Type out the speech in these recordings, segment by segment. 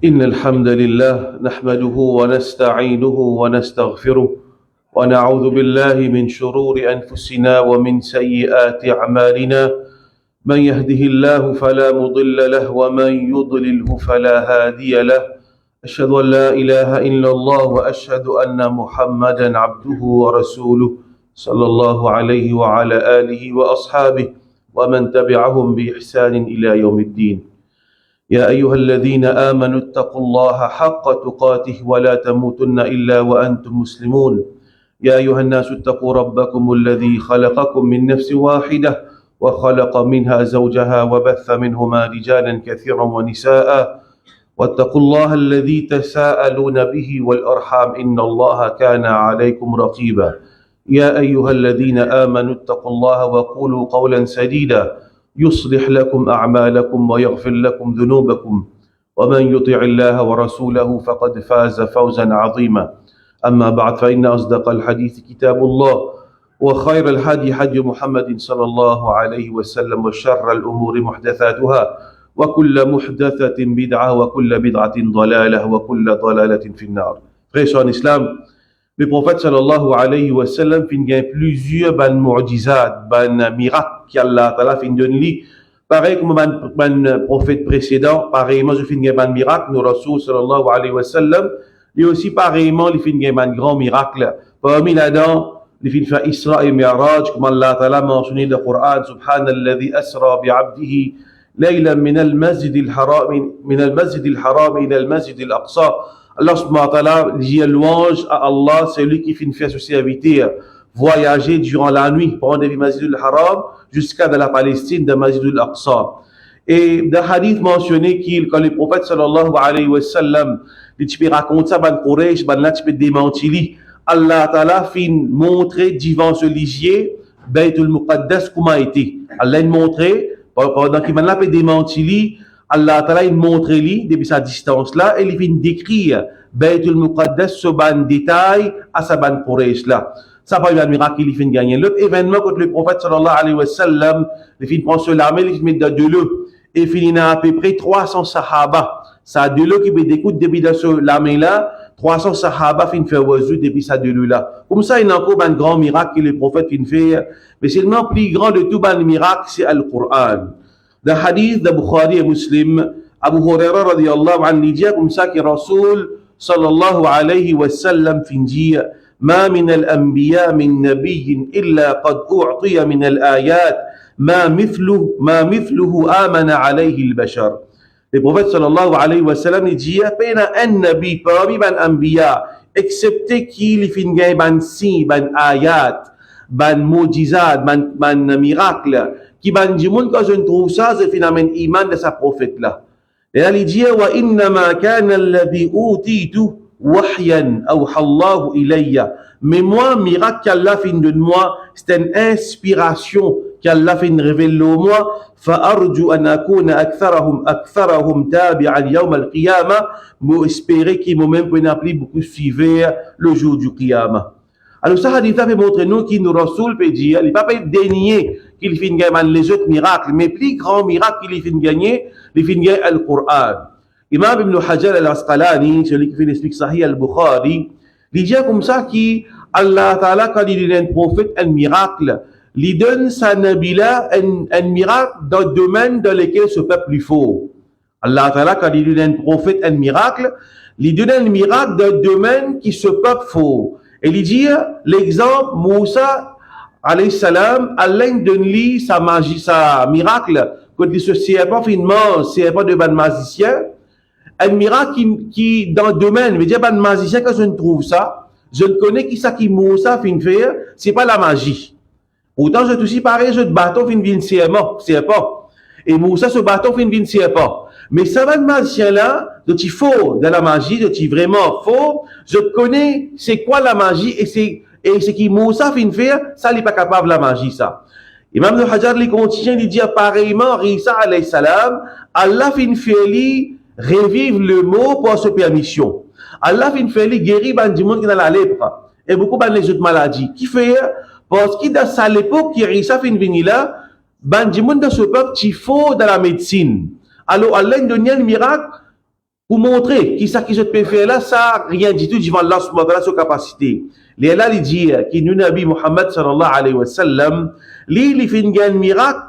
إن الحمد لله نحمده ونستعينه ونستغفره ونعوذ بالله من شرور أنفسنا ومن سيئات أعمالنا من يهده الله فلا مضل له ومن يضلله فلا هادي له أشهد أن لا إله إلا الله وأشهد أن محمدا عبده ورسوله صلى الله عليه وعلى آله وأصحابه ومن تبعهم بإحسان إلى يوم الدين. يا أيها الذين آمنوا اتقوا الله حق تقاته ولا تموتن إلا وأنتم مسلمون. يا أيها الناس اتقوا ربكم الذي خلقكم من نفس واحدة وخلق منها زوجها وبث منهما رجالا كثيرا ونساء واتقوا الله الذي تساءلون به والأرحام إن الله كان عليكم رقيبا. يا أيها الذين آمنوا اتقوا الله وقولوا قولا سديدا يصلح لكم أعمالكم ويغفر لكم ذنوبكم ومن يطع الله ورسوله فقد فاز فوزا عظيما. أما بعد فإن أصدق الحديث كتاب الله وخير الهدي هدي محمد صلى الله عليه وسلم وشر الأمور محدثاتها وكل محدثة بدعة وكل بدعة ضلالة وكل ضلالة في النار. Frères en islam, le prophète sallallahu alayhi wa sallam fin gain plusieurs ban mu'jizat, ban miracles qu'Allah ta'ala fin donne li. Pareil comme ban prophète précédent, pareillement je fin gain ban miracle, nous Rasul sallallahu alayhi wa sallam, et aussi pareillement il fin gain ban grand miracle. Parmi là-dedans, il fin fait Isra et Mi'raj, comme Allah ta'ala mentionné dans le Coran, subhanalladhi asra bi'abdihi laylan min al-masjid al-haram ila al-masjid al-aqsa. Allah subhanahu wa ta'ala dit louange à Allah, c'est lui qui fait une société voyager durant la nuit, prendre des Masjid al-Haram jusqu'à de la Palestine, de Masjid al-Aqsa. Et dans le hadith mentionné quand le prophète sallallahu alayhi wa sallam, il te raconte ça, ban Quraysh, ban là tu peux démentir, Allah ta'ala fait montrer devant ce lisier, Baytul Muqaddas comment a été. Allah a montré, pendant qu'il m'a peut démentir, Allah Ta'ala il montre lui depuis sa distance là et il vient décrire Baytul Muqaddas ce ban détail à sa ban Quraysh là. Ça pas un miracle il vient gagner. L'autre événement quand le prophète sallallahu alayhi wa sallam il vient prendre sur l'armée il met de l'eau et finit à peu près 300 sahaba. Ça de l'eau qui peut découdre depuis dans ce l'armée là 300 sahaba fin faire wazou depuis sa de l'eau là. Comme ça il y a encore un grand miracle que le prophète fin fait mais c'est le plus grand de tout ban miracle c'est Al-Qur'an. Dans le hadith de Bukhari et Muslim, Abu Huraira radiyallahu anhu dit comme ça que Rasul sallallahu alayhi wa sallam fin dit ما من الأنبياء من نبي إلا قد أعطي من الآيات ما مثله آمن عليه البشر. Le prophète sallallahu alayhi wa sallam dit peine un nabi parmi ban anbiya excepté qu'il fin gagne ban si ban ayat ban mujizat ban miracle qui ban du monde quand je trouve ça c'est finalement iman de sa prophète là. Et là il dit wa innama kana alladhi utitu wahyan awha Allah ilayya. Mais moi miracle qu'Allah fin de moi c'est une inspiration qu'Allah fin révèle au moi fa arju an akuna aktharahum tabi'an yawm al-qiyamah mo espérer qu'ils m'ont même appelé beaucoup suivre le jour du qiyamah. Alors ça hadith fait montrer nous qui nous Rasul peut dire il pas dénier qu'il fin gagner les autres miracles mais plus grand miracle qu'il fin gagner il fin gagner le Coran. Imam Ibn Hajar al-Asqalani celui qui fait l'explique Sahih al-Bukhari il dit comme ça qui Allah Ta'ala quand il donne un prophète un miracle il donne sa nabila un miracle dans le domaine dans lequel ce peuple lui faut. Allah Ta'ala quand il donne un prophète un miracle il donne un miracle dans le domaine qui ce peuple faut. Et il dit l'exemple Moussa alayhi salam Allah donne lui sa magie sa miracle quand il se serpent finement serpent de ban magicien un miracle qui dans le domaine veut dire ban magicien quand je ne trouve ça je ne connais qui ça qui Moussa fin faire c'est pas la magie pourtant je aussi pareil je de bâton fin vient serpent et Moussa ce bâton fin vient serpent mais ça ban magicien là de il faut de la magie de il vraiment faux je connais c'est quoi la magie et c'est qui Moussa fin faire ça il est pas capable la magie ça. Imam Ibn Hajar il continue il dit pareillement Isa alayhi salam Allah fin fait lui revivre le mot pour sa permission. Allah fin fait lui guérir ban du monde qui dans la lèpre et beaucoup ban les autres maladies qui fait parce que dans sa l'époque qui Isa fin venir là ban du monde dans ce peuple il faut dans la médecine. Alors Allah donne un miracle pour montrer qui ça qui se peut faire là, ça rien du tout devant Allah subhanahu wa ta'ala sur capacité. Les là il dit que nous Nabi Muhammad sallallahu alayhi wa sallam, il fait un miracle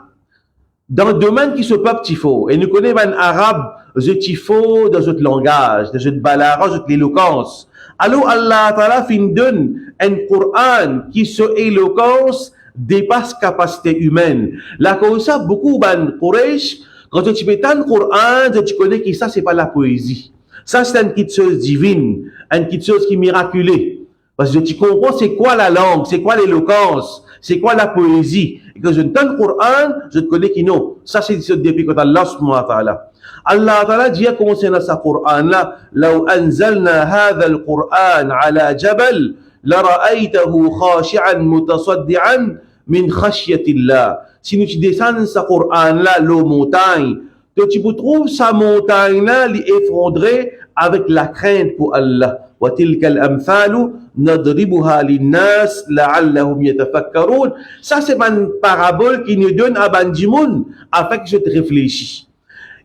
dans le domaine qui se peut petit faux. Et nous connaissons un arabe, je tifo dans notre langage, dans notre balara, dans notre éloquence. Alors Allah ta'ala fin donne un Coran qui se éloquence dépasse capacité humaine. Là comme ça beaucoup ban Quraysh quand tu peux un Coran, tu connais que ça c'est pas la poésie. Ça c'est une petite chose divine, une petite chose qui est miraculée. Parce que tu comprends c'est quoi la langue, c'est quoi l'éloquence, c'est quoi la poésie. Et quand je te donne le Coran, je te connais que non. Ça c'est depuis que Allah subhanahu wa ta'ala. Allah ta'ala dit concernant ce Coran là, لو أنزلنا هذا القرآن على جبل لرأيته خاشعا متصدعا من خشية الله. Si nous descendons ce Coran là, la montagne, que tu trouves sa montagne là, l'effondrer avec la crainte pour Allah. وتلك الأمثال نضربها للناس لعلهم يتفكرون. Ça c'est une parabole qui nous donne à Bandimoun afin que je te réfléchisse.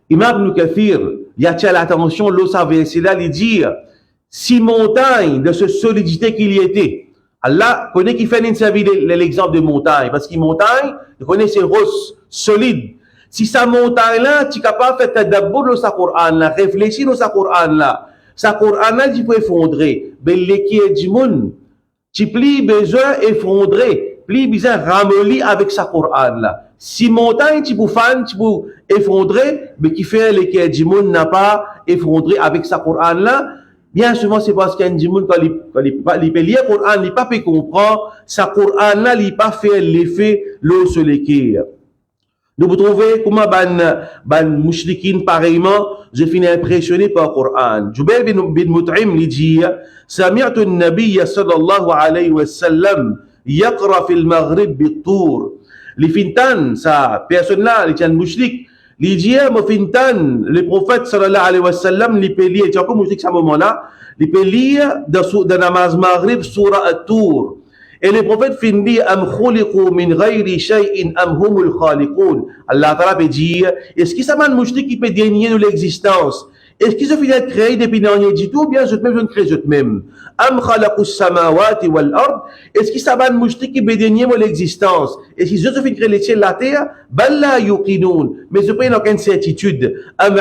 Imam Ibn Kathir, il attire l'attention, l'eau savait, c'est là, il dit, si montagne de ce solidité qu'il y était, Allah connaît qu'il fait l'exemple de montagne, parce qu'il montagne, il connaît ses rosses solides. Si sa montagne là, tu es capable de faire d'abord le Coran là, réfléchir au Coran là, sa Coran là, tu peux effondrer. Mais l'équipe du monde, tu plies besoin effondrer, plies besoin ramollir avec sa Coran là. Si montagne, tu peux faire, tu peux effondrer, mais qui fait l'équipe du monde n'a pas effondré avec sa Coran là, bien souvent c'est parce qu'il y a du monde quand il peut lire le Coran, il pas peut comprendre, sa Coran là, il pas fait l'effet l'eau sur l'équipe. Nous vous trouvez comment ban mushrikin pareillement, je finis impressionné par le Coran. Jubair bin Mut'im lui dit, سمعت النبي صلى الله عليه وسلم يقرأ في المغرب بالطور. Les fintan, ça, personne-là, les tiens mouchlik, les dieux, mon fintan, le prophète, sallallahu alayhi wa sallam, les péliers, tu as encore mouchlik à ce moment-là, les péliers de namaz maghrib, surah at-tour. Et le prophète finit, am khuliqu min ghayri shay'in am humul khaliqun. Allah ta'ala peut dire, est-ce que ça m'a mouchlik qui peut dénier de l'existence? Est-ce qu'ils ont fini de créer depuis dernier du tout, ou bien je ne crée je même? Am khalaqu samawati wal ard. Est-ce qu'ils savent mouchti qui bédénier mon l'existence? Est-ce qu'ils ont fini de créer les cieux et la terre? Balla yuqinun. Mais je n'ai aucune certitude. Am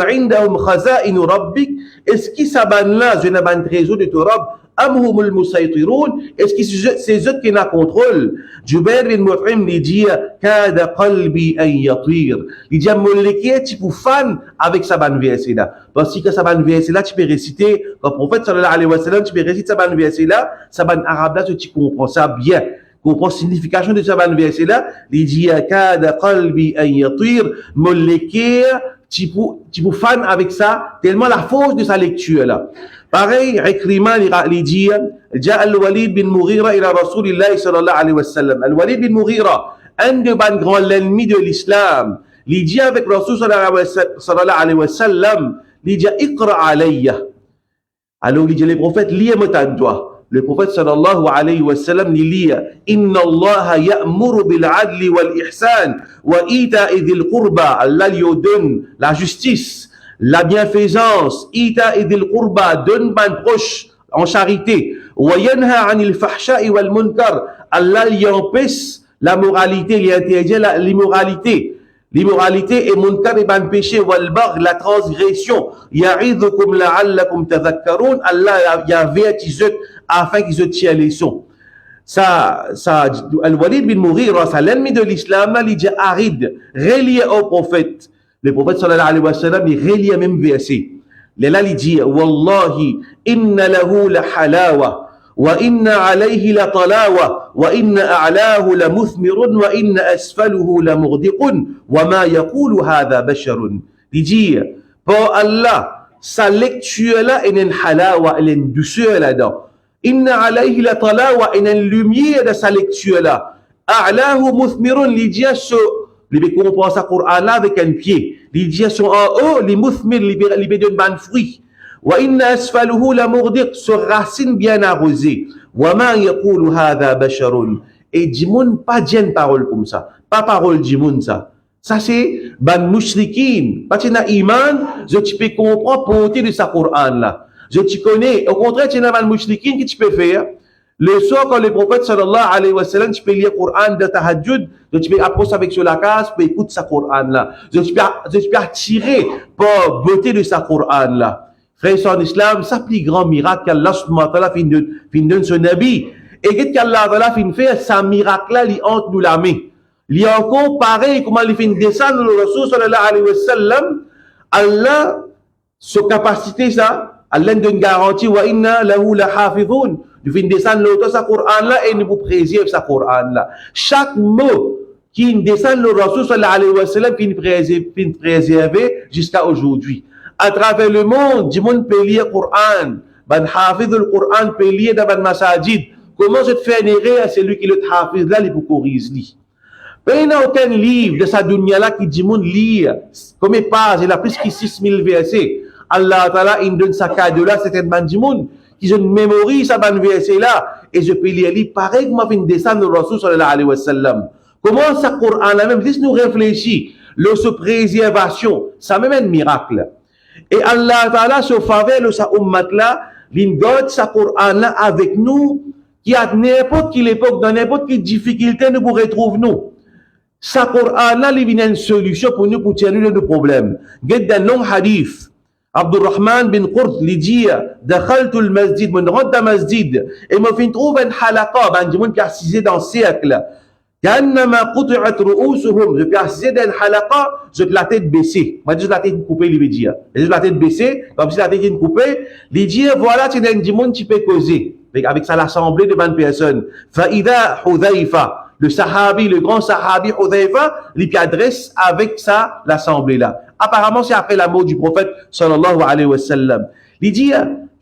indahum khaza'inu rabbik. Est-ce qu'ils savent là, je n'ai pas un trésor de ton Rabb? Am humul musaytirun. Est-ce que c'est eux qui n'ont contrôle? Jubair bin Mut'im lui dit, kada qalbi an yatir. Il dit, mon l'équipe, tu peux fan avec sa bonne verset là. Parce que sa bonne verset là, tu peux réciter, quand le prophète sallallahu alayhi wa sallam, tu peux réciter sa bonne verset là, sa bonne arabe là, tu comprends ça bien. Comprends la signification de sa bonne verset là. Il dit, kada qalbi an yatir. Mon l'équipe, tu peux fan avec ça, tellement la force de sa lecture là. Pareil, Ikrima lui dit, جاء الوليد بن مغيرة إلى رسول الله صلى الله عليه وسلم. الوليد بن مغيرة, un des grands ennemis de l'islam, lui dit avec Rasul sallallahu alayhi wa sallam, lui dit, Iqra alayya. Alors, il dit, le prophète, lis-moi toi. Le prophète sallallahu alayhi wa sallam lui lit, Inna Allah ya'muru bil adli wal ihsan wa ita'i dhil qurba. Allah lui donne la justice, la bienfaisance, ita'i dhil qurba, donne ban proche en charité. Wa yanha anil fahsha'i wal munkar. Allah lui empêche la moralité, il interdit l'immoralité. L'immoralité est munkar et ban péché, wal bagh, la transgression. Ya'idhukum la'allakum tadhakkarun. Allah y avertit afin qu'ils se tiennent les sons. Ça, Al-Walid bin Mughira, ça l'ennemi de l'islam, il dit arid, relié au prophète. Le prophète sallallahu alayhi wa sallam, il relie le même verset. Là, il dit, Wallahi, inna lahu la halawa. وإن عليه لطلاوة وإن أعلاه لمثمر وإن أسفله لمغدق وما يقول هذا بشر. Il dit, pour Allah, sa lecture là, il y a une halawa, il y a une douceur là-dedans. Inna alayhi la talawa, il y a une lumière de sa lecture là. A'lahu muthmirun, il dit, il comprend sa Coran là avec un pied. Il dit, sont en haut, les muthmir, il donne ban fruit. وإن أسفله لمغدق, sur racine bien arrosée. وما يقول هذا بشر. Et Dimoun pas dit une parole comme ça, pas parole Dimoun ça. Ça c'est ban mushrikin. Parce que na iman, je tu peux comprendre portée de sa Coran là. Je tu connais. Au contraire, tu n'as ban mushrikin qui tu peux faire. Le soir, quand le prophète sallallahu alayhi wa sallam, tu peux lire le Coran de tahajjud, tu peux approcher avec sur la case, tu peux écouter sa Coran là. Je peux attirer par beauté de sa Coran là. Frères en islam, ça plus grand miracle qu'Allah subhanahu wa ta'ala fin donne son nabi. Et qu'Allah ta'ala fin fait, sa miracle là, il entre nous la main. Il y a encore pareil, comment il fin descendre le Rasul sallallahu alayhi wa sallam, Allah, sa capacité ça, Allah donne garantie, wa inna lahu la hafidhun. Il fin descendre l'autre sa Coran là, et il vous préserve sa Coran là. Chaque mot qui descend le Rasul sallallahu alayhi wa sallam, fin préservé jusqu'à aujourd'hui. À travers le monde, du monde peut lire le Coran. Ban hafid le Coran peut lire dans ban masajid. Comment je te fais nérer à celui qui le hafid là, il peut corriger lui. Mais il n'y a aucun livre de sa dunya là qui dit monde lire. Comme il passe, il a plus que 6000 versets. Allah Ta'ala, il donne sa cadeau là, c'est un ban du monde qui je mémorise sa ban verset là. Et je peux lire lui pareil comme fin descendre le Rasul sallallahu alayhi wa sallam. Comment sa Coran là même, laisse nous réfléchir. Leur préservation, ça même un miracle. Et Allah Ta'ala se faveur de sa ummat là, il garde sa Coran là avec nous, qui à n'importe quelle époque, dans n'importe quelle difficulté, nous pourrons retrouver nous. Sa Coran là, il vient une solution pour nous, pour tirer nos problèmes. Il y a un long hadith. Abdurrahman bin Qurt, il dit, dakhaltu al-masjid, mon rentre dans le masjid, et me fin trouve un halaqa, un dimanche qui a assisé dans le cercle. كأنما قطعت رؤوسهم. Je peux assister dans halaqa, je peux la tête baissée. Moi, je la tête coupée, il veut dire. Je la tête baissée, comme si la tête est coupée. Il dit, voilà, tu es un dimanche, tu peux causer. Avec ça, l'assemblée de bonnes personnes. Fa'ida Hudhaifa, le sahabi, le grand sahabi Hudhaifa, il adresse avec ça l'assemblée là. Apparemment, c'est après la mort du prophète sallallahu alayhi wa sallam. Il dit,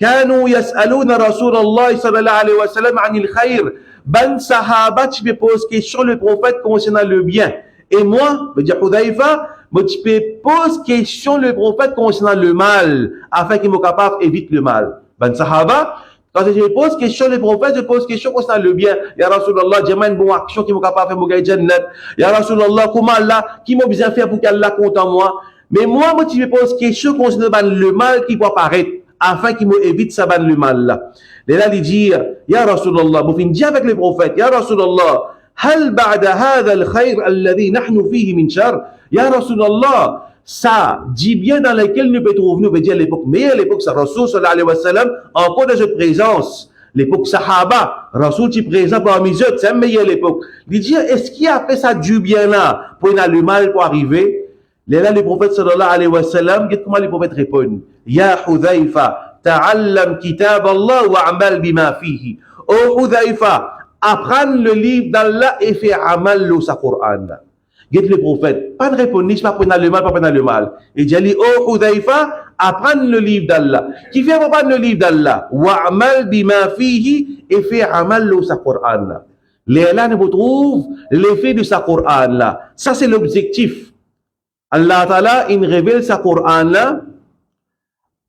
كانوا يسألون رسول الله صلى الله عليه وسلم عن الخير. Ben sahaba, tu peux poser question le prophète concernant le bien. Et moi, me dit Hudhaifa, tu peux poser question le prophète concernant le mal, afin qu'il soit capable d'éviter le mal. Ben sahaba, quand je pose question le prophète, je pose question concernant le bien. Ya Rasulallah, j'ai une bonne action qui soit capable de faire mon gars jannat. Ya Rasulallah, comment Allah, qui m'a besoin faire pour qu'Allah compte en moi. Mais moi, tu peux poser question concernant le mal qui va apparaître, afin qu'il m'évite ça le mal là. Et là, il dit, Ya Rasulallah, vous finissez avec le prophète, Ya Rasulallah, hal ba'da hadha al-khayr alladhi nahnu fihi min shar? Ya Rasulallah, ça dit bien dans lequel nous pouvons trouver, nous pouvons dire l'époque meilleure, l'époque sa Rasul sallallahu alayhi wa sallam, encore de cette présence, l'époque Sahaba, Rasul qui est présent parmi eux, c'est la meilleure l'époque. Il dit, est-ce qu'il y a fait ça du bien là, pour le mal pour arriver? Et là, le prophète sallallahu alayhi wa sallam, comment le prophète répond? Ya Hudhaifa, ta'allam kitab Allah wa amal bima fihi. Oh Hudhaifa, apprendre le livre d'Allah et faire amal le sa Coran. Get le prophète, pas de réponse, pas prendre le mal, pas prendre le mal. Et dit, oh Hudhaifa, apprendre le livre d'Allah. Qui fait apprendre le livre d'Allah? Wa amal bima fihi et faire amal le sa Coran. Là, nous trouve l'effet de sa Coran là. Ça, c'est l'objectif. Allah Ta'ala, il révèle sa Coran là,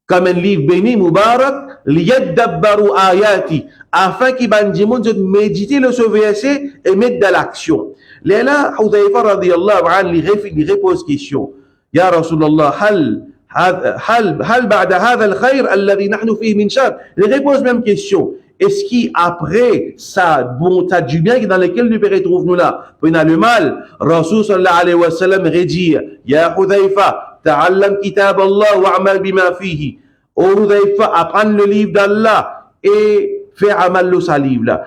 comme un livre béni, Mubarak, liyadabbaru ayati, afin qu'il bandit méditer le verset et mettre dans l'action. Là, Hudhaifa radiyallahu anhu, il repose question. Ya Rasulallah, hal ba'da hadha al-khayr alladhi nahnu fihi min shar? Il repose même question. Est-ce qu'après ça, bon, t'as du bien dans lequel nous retrouvons nous là, pour le mal, Rasul sallallahu alayhi wa sallam redit, Ya Hudhaifa, ta'allam kitab Allah wa amal bima fihi. Oh Hudhaifa, apprendre le livre d'Allah et faire amal le sa livre là.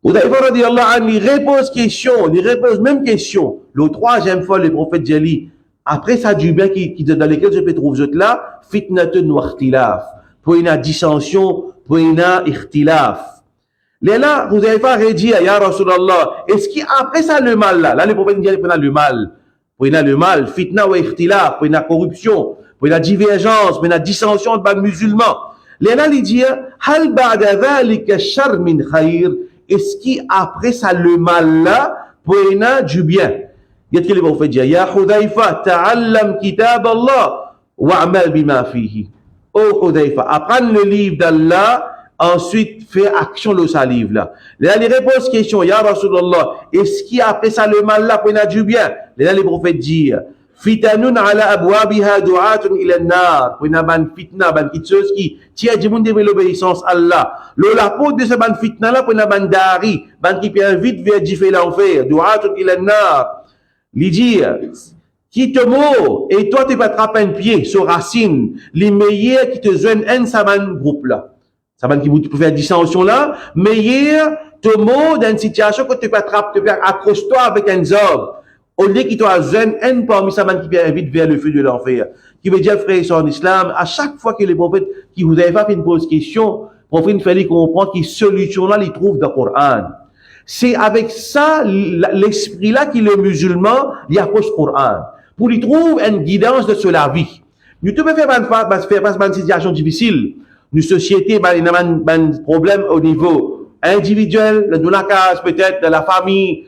Hudhaifa radiyallahu anhu, il repose question, il repose même question. Le troisième fois, le prophète Jali, après ça du bien dans lequel je peux trouver là, fitnatun wa ikhtilaf. Pour une dissension, pour une ikhtilaf. Là, Hudhaifa redit, Ya Rasulallah, est-ce qu'après ça le mal là, le prophète dit, pour le mal, le mal, fitna wa ikhtilaf, pour une corruption, pour la divergence, pour la dissension entre les musulmans. Là, il dit, hal ba'da dhalika shar min khayr? Est-ce qu'après ça le mal là, pour une du bien? Qu'est-ce que le prophète dit? Ya Hudhaifa, ta'allam kitab Allah wa amal bima fihi. Oh Hudhaifa, apprendre le livre d'Allah ensuite faire action le salive là. Là, les réponses question, Ya Rasulallah, est-ce qui a fait ça le mal là pour y du bien? Là, les prophètes disent, fitanun ala abwabiha du'atun ila an-nar. Pour y ban fitna, ban quelque chose qui tire du monde de l'obéissance à Allah. La peau de ce ban fitna là pour y ban dari, ban qui peut invite vers du fait l'enfer, du'atun ila an-nar. Lui dire, qui te mord et toi tu vas attraper un pied sur racine, les meilleurs qui te joignent un saban groupe là. Saban qui peut faire dissension là, meilleurs te mord dans une situation que tu peux attraper, tu peux accrocher-toi avec un zob. Au lieu qu'il te joigne un parmi saban qui peut invite vers le feu de l'enfer. Qui veut dire, frère, en islam, à chaque fois que les prophètes qui vous avez pas fait une pause question, le prophète fallait comprendre que solution là, il trouve dans le Coran. C'est avec ça, l'esprit-là, que le musulman, il approche le Coran. Pour lui trouver une guidance de la vie. Nous devons faire une situation difficile. Une société, il y a un problème au niveau individuel, de la case, peut-être, de la famille.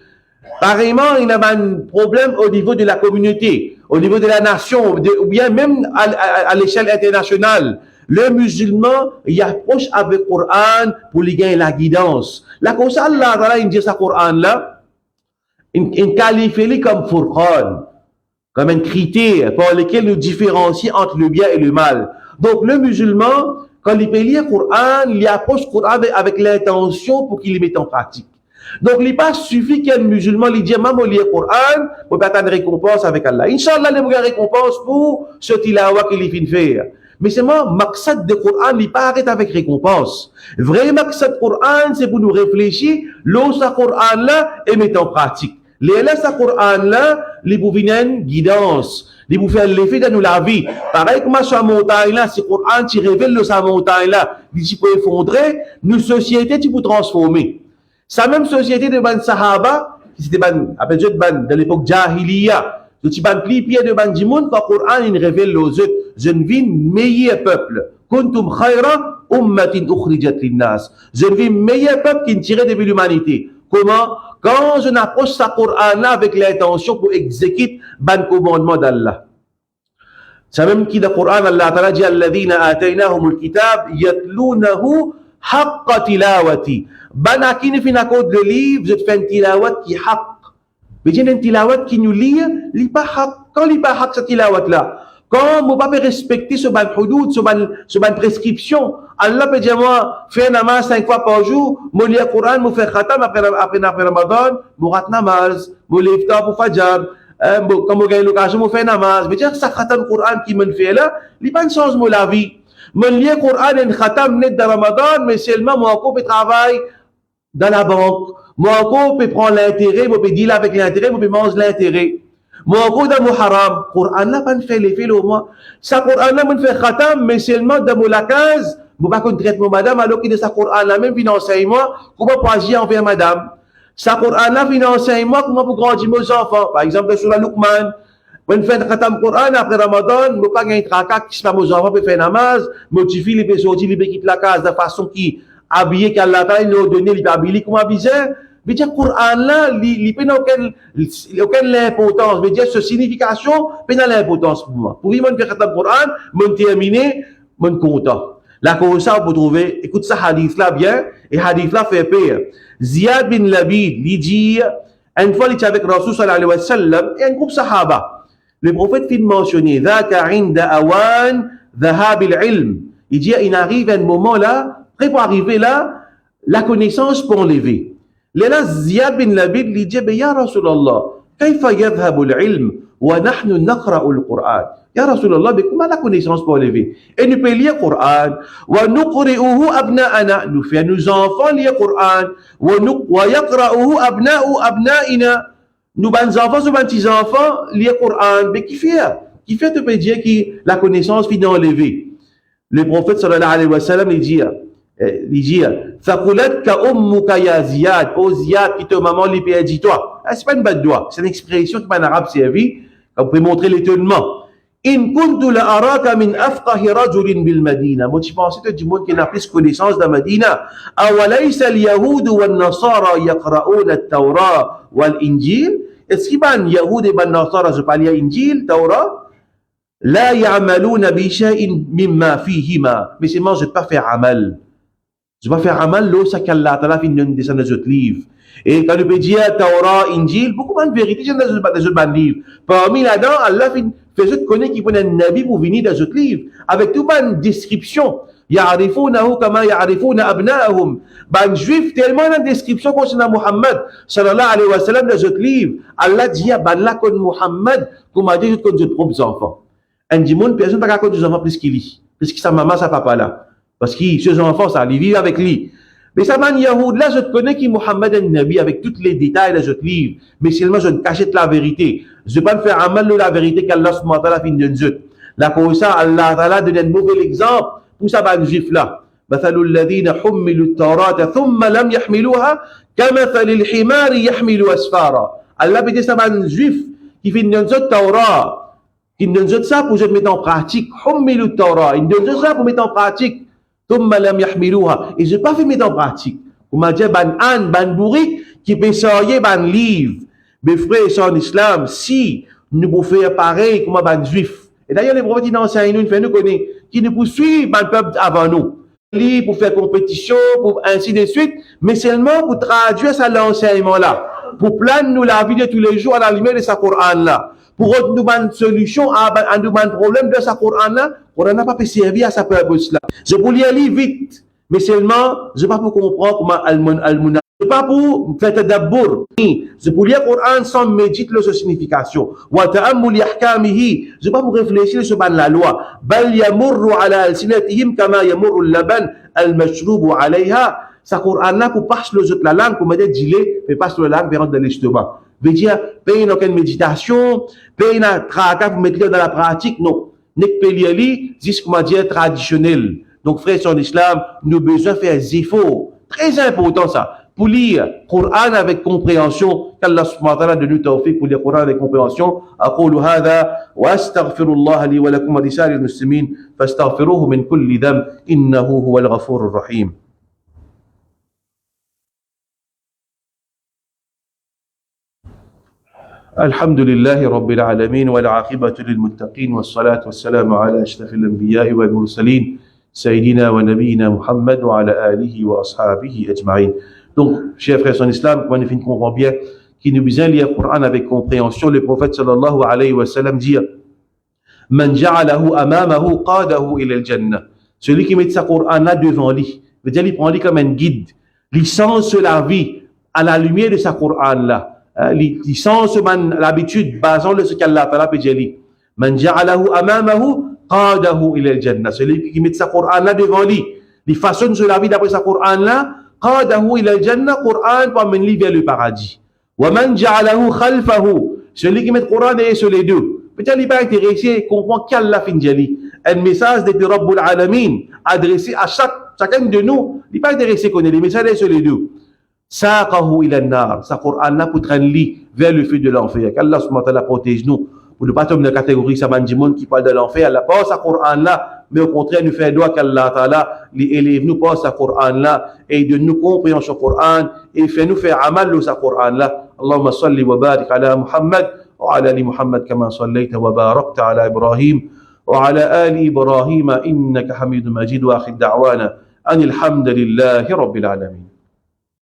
Pareillement, il y a un problème au niveau de la communauté, au niveau de la nation, ou bien même à l'échelle internationale. Le musulman, il approche avec le Coran pour lui gagner la guidance. La cause Allah, il dit ce Coran-là, il qualifie comme Furqan, comme un critère par lequel nous différencions entre le bien et le mal. Donc, le musulman, quand il peut lire le Coran, il approche le Coran avec l'intention pour qu'il le mette en pratique. Donc, il n'est pas suffit qu'un musulman lui dise, maman, lire le Coran, pour pas attendre récompense avec Allah. Inch'Allah, il y a une récompense pour ce tilawa qu'il fait faire. Mais c'est moi, maqsad de Coran, il n'est pas arrêté avec récompense. Vrai maqsad Coran, c'est pour nous réfléchir, l'eau sa Coran là, et mettre en pratique. Les là, sa Coran là, les pour venir une guidance, les pour faire l'effet dans la vie. Pareil comme sur la montagne là, c'est Coran qui révèle le sa montagne là, il peut effondrer, nos sociétés, tu peux transformer. Sa même société de ban Sahaba, qui c'était ban, appelle de l'époque Jahiliya, tu ban pli pied de ban du monde, quand le Coran il révèle aux autres, je ne vis meilleur peuple. Kuntum khayra ummatin ukhrijat linnas. Je ne vis meilleur peuple qui tiré de l'humanité. Comment? Quand je n'approche ce Coran-là avec l'intention pour exécuter ban commandement d'Allah. C'est même qui dans le Coran, Allah Ta'ala dit, alladhina ataynahumul kitab yatlunahu haqqa tilawati. Ban akini fina code le livre, je te fais une tilawat qui haqq. Mais il y a une tilawat qui nous lit, il pas haqq. Quand il pas haqq cette tilawat là, quand on ne peut pas respecter ce ban hudud, ce ban prescription, Allah peut dire moi, faire namaz 5 fois par jour, moi lire le Coran, moi faire khatam après Ramadan, moi rat namaz, moi lève tard pour Fajr, quand moi gagne l'occasion, moi faire namaz. Mais dire ça khatam Coran qui me fait là, il pas une chance moi la vie. Moi lire le Coran et khatam net de Ramadan, mais seulement moi encore peut travailler dans la banque, moi encore peut prendre l'intérêt, moi peut dealer avec l'intérêt, moi peut manger l'intérêt. Moi encore dans mon haram, Coran là pas fait l'effet au moins. Ça Coran là me fait khatam, mais seulement dans mon la case, moi pas qu'on traite mon madame alors qu'il de sa Coran là même financer moi, comment pour agir envers madame. Ça Coran là financer moi, comment pour grandir mes enfants. Par exemple sur la Luqman, on fait khatam Coran après Ramadan, moi pas gagner tracas qui se fait mes enfants pour faire namaz, motiver les personnes qui quitter la case de façon qui habillé qu'Allah Ta'ala nous donné, il habillé comme habillé. Mais dire Coran là, il n'a aucune importance. Mais dire ce signification, il n'a l'importance pour moi. Pour lui, mon faire le Coran, mon terminé, mon content. Là, comme ça, vous trouvez, écoute ça, hadith là bien, et hadith là fait peur. Ziyad bin Labid, il dit, une fois, il était avec Rasul sallallahu alayhi wa sallam, et un groupe sahaba. Le prophète fit mentionner, Dhaka inda awan, dhahabil ilm. Il dit, il arrive un moment là, prêt pour arriver là, la connaissance pour enlever. Là, Ziyad bin Labid lui dit, ya Rasulallah, كيف يذهب العلم ونحن نقرأ القرآن. Ya Rasulallah, mais comment la connaissance pour enlever? Et nous pouvons lire le Coran. وَنُقْرِئُهُ أَبْنَاءَنَا. Nous faisons nos enfants lire le Coran. وَيَقْرَأُهُ أَبْنَاءُ أَبْنَائِنَا. Nous, nos enfants, nos petits enfants lire le Coran. Mais qui fait? Qui fait te peut dire que la connaissance finit enlever? Le prophète sallallahu alayhi wa sallam, il dit, فَقُلَتْكَ أُمُّكَ يَا زِيَادْ. Oh Ziyad, qui te maman lui peut dire toi. C'est pas une bad doigt. C'est une expression qui en arabe servie. Vous pouvez montrer l'étonnement. In kuntu la araka min afqahi rajulin bil Madina. Moi, tu penses que du monde qui n'a plus connaissance de Madina. Awalaysa al yahud wal nasara yaqra'una at-Tawra wal Injil. Est-ce qu'il y a des Yahoud et des Nasara, je parle d'Injil, Tawra? La ya'maluna bi shay'in mimma fihima. Mais c'est moi, je ne vais pas faire amal. Je vais pas faire amal l'eau, ça qu'Allah Ta'ala fin donne des autres livres. Et quand on peut dire Torah, Injil, beaucoup de vérité, j'ai dans les autres livres. Parmi là-dedans, Allah fait ce connaître qui prend un nabi pour venir dans les autres livres. Avec toute une description. Ya'arifunahu kama ya'arifuna abna'ahum. Ben, juif, tellement de description concernant Muhammad, sallallahu alayhi wa sallam, dans les autres livres. Allah dit, ben là, comme Muhammad, comme a dit, comme ses propres enfants. Un dimanche, personne n'a pas raconté des enfants plus qu'il lit. Plus que sa maman, sa papa là. Parce que ses enfants, ça, ils vivent avec lui. Mais ça man Yahoud, là, je te connais qui Muhammad est Nabi avec tous les détails de ce livre. Mais seulement, je ne cachette la vérité. Je ne vais pas me faire amal de la vérité qu'Allah subhanahu wa ta'ala fin de Dieu. Là, pour ça, Allah ta'ala donne un mauvais exemple pour ça, ben, juif là. مثل الذين حملوا التوراة ثم لم يحملوها كمثل الحمار يحمل أسفارا. Allah peut dire ça, ben, juif qui fait une Torah, qui donne ça pour se mettre en pratique. حملوا التوراة. Il donne ça pour mettre en pratique. Et je n'ai pas fait mettre en pratique. On m'a dit, ban bourrique, qui peut sortir ban livre. Mes frères sont en islam, si nous pouvons faire pareil comme ban juif. Et d'ailleurs, les prophètes, ils enseignent nous, nous connaissent, qui nous poursuivent ban peuple avant nous. Pour faire compétition, pour ainsi de suite, mais seulement pour traduire ça l'enseignement là. Pour planer nous la vie de tous les jours à la lumière de sa Coran là. Pour nous donner une solution à un problème de sa Coran là, on n'a pas pu servir à sa purpose là. Je peux lire vite, mais seulement, je ne pas pour comprendre comment Al-Muna. Je ne pas pour faire tadabbur. Je peux lire le Coran sans méditer sa signification. Wa ta'ammul yahkamihi. Je ne pas pour réfléchir sur la loi. Bal yamurru ala alsinatihim kama yamurru al-laban al-mashrubu alayha. Sa Coran là pour passer la langue, pour mettre du lait, mais passe la langue vers dans l'estomac. Veut dire, paye aucune méditation, paye un tracas pour mettre dans la pratique, non. Nek peliali, c'est comment dire traditionnel. Donc, frères en islam, nous avons besoin de faire des efforts. Très important ça. Pour lire Coran avec compréhension, qu'Allah subhanahu wa ta'ala de nous tawfiq pour lire Coran avec compréhension. أقول هذا وأستغفر الله لي ولكم ولسائر المسلمين فاستغفروه من كل ذنب إنه هو الغفور الرحيم. الحمد لله رب العالمين والعاقبة للمتقين والصلاة والسلام على أشرف الأنبياء والمرسلين سيدنا ونبينا محمد وعلى آله وأصحابه أجمعين. Donc, chers frères en islam, comme on comprend bien, qui nous besoin lire le Coran avec compréhension, le prophète sallallahu alayhi wa sallam dit Man ja'alahu amamahu qadahu ila al-jannah. Celui qui met sa Coran là devant lui, veut dire il prend lui comme un guide, il sent la vie à la lumière de sa Coran là. Il sent l'habitude basant le ce qu'Allah Ta'ala peut dire. Man ja'alahu amamahu qadahu ila al-jannah. Celui qui met sa Coran là devant lui, il façonne sur la vie d'après sa Coran là, qadahu ila al-jannah, Coran pour amener vers le paradis. Wa man ja'alahu khalfahu. Celui qui met le Coran derrière sur les deux. Peut-être il n'est pas intéressé, comprend qu'Allah fin jali. Un message depuis Rabbul Alamin adressé à chacun de nous. Il n'est pas intéressé qu'on ait les messages sur les deux. Saqahu ila an-nar. Sa Coran là pour traîner vers le feu de l'enfer. Qu'Allah subhanahu wa ta'ala protège nous. Pour ne pas tomber dans la catégorie ça du monde qui parle de l'enfer. Allah pas sa Coran là, mais au contraire nous fait droit qu'Allah ta'ala les élève nous pas sa Coran là et de nous comprendre ce Coran et fait nous faire amal de sa Coran là. Allahumma salli wa barik ala Muhammad wa ala ali Muhammad kama sallaita wa barakta ala Ibrahim wa ala ali Ibrahim innaka Hamidum Majid wa akhir da'wana anil hamdulillahi rabbil alamin.